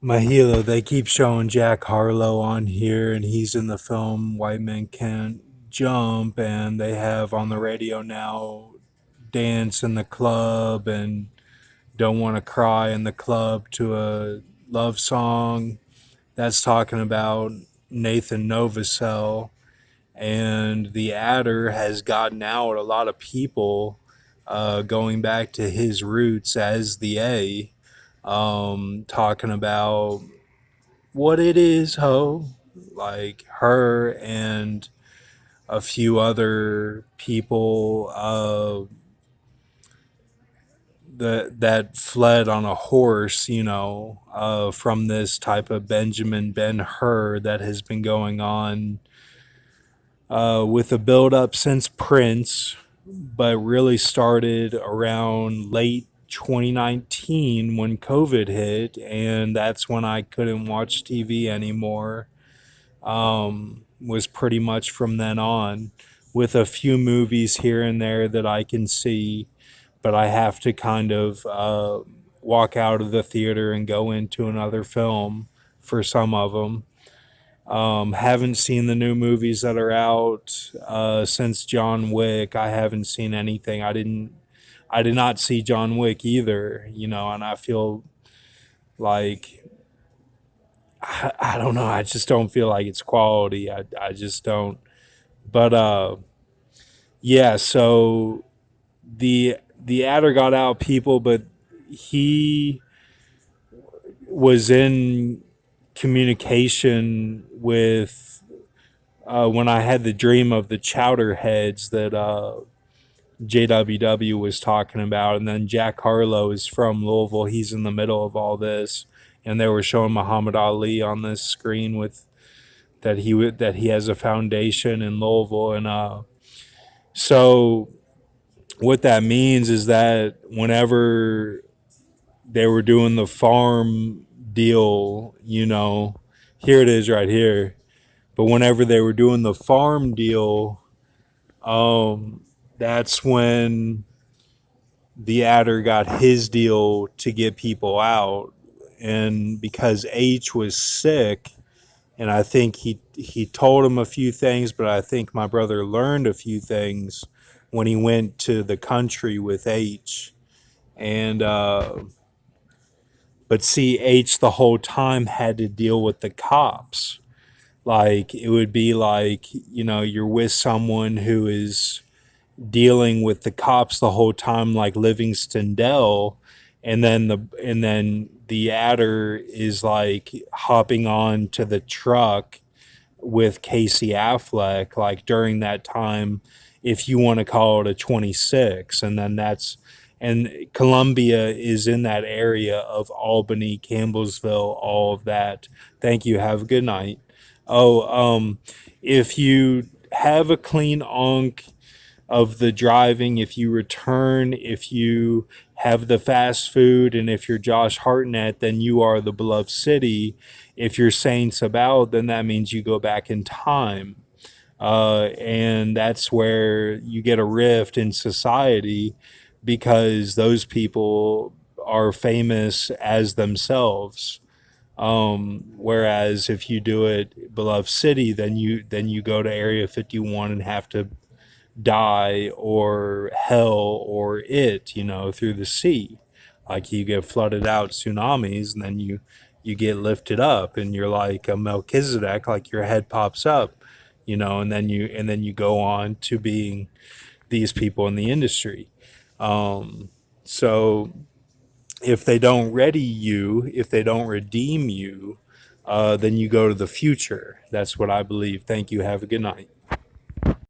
Mahilo, they keep showing Jack Harlow on here, and he's in the film White Men Can't Jump, and they have on the radio now Dance in the Club and Don't Want to Cry in the Club to a love song. That's talking about Nathan Novosel, and the adder has gotten out a lot of people going back to his roots as the A, talking about what it is, ho. Like her and a few other people that fled on a horse, from this type of Benjamin Ben Hur that has been going on with a build up since Prince, but really started around late 2019 when COVID hit, and that's when I couldn't watch TV anymore. Was pretty much from then on, with a few movies here and there that I can see, but I have to kind of walk out of the theater and go into another film for some of them. Haven't seen the new movies that are out since John Wick. I haven't seen anything. I did not see John Wick either. And I feel like I don't know. I just don't feel like it's quality. I just don't. But yeah. So the adder got out people, but he was in communication with when I had the dream of the chowder heads that JWW was talking about, and then Jack Harlow is from Louisville. He's in the middle of all this, and they were showing Muhammad Ali on this screen with that he has a foundation in Louisville, and so what that means is that whenever they were doing the farm deal, here it is right here. But whenever they were doing the farm deal, that's when the adder got his deal to get people out. And because H was sick, and I think he told him a few things, but I think my brother learned a few things when he went to the country with H. And but see, H the whole time had to deal with the cops. Like it would be like you're with someone who is dealing with the cops the whole time, like Livingston Dell, and then the adder is like hopping on to the truck with Casey Affleck, like during that time, if you want to call it a 26, and Columbia is in that area of Albany, Campbellsville, all of that. Thank you. Have a good night. Oh, if you have a clean onk of the driving, if you return, if you have the fast food, and if you're Josh Hartnett, then you are the beloved city. If you're Saints about, then that means you go back in time. And that's where you get a rift in society because those people are famous as themselves. Whereas if you do it beloved city, then you go to Area 51 and have to die or hell or it, through the sea. Like you get flooded out tsunamis, and then you get lifted up, and you're like a Melchizedek, like your head pops up, and then you go on to being these people in the industry. So if they don't ready you, if they don't redeem you, then you go to the future. That's what I believe. Thank you. Have a good night.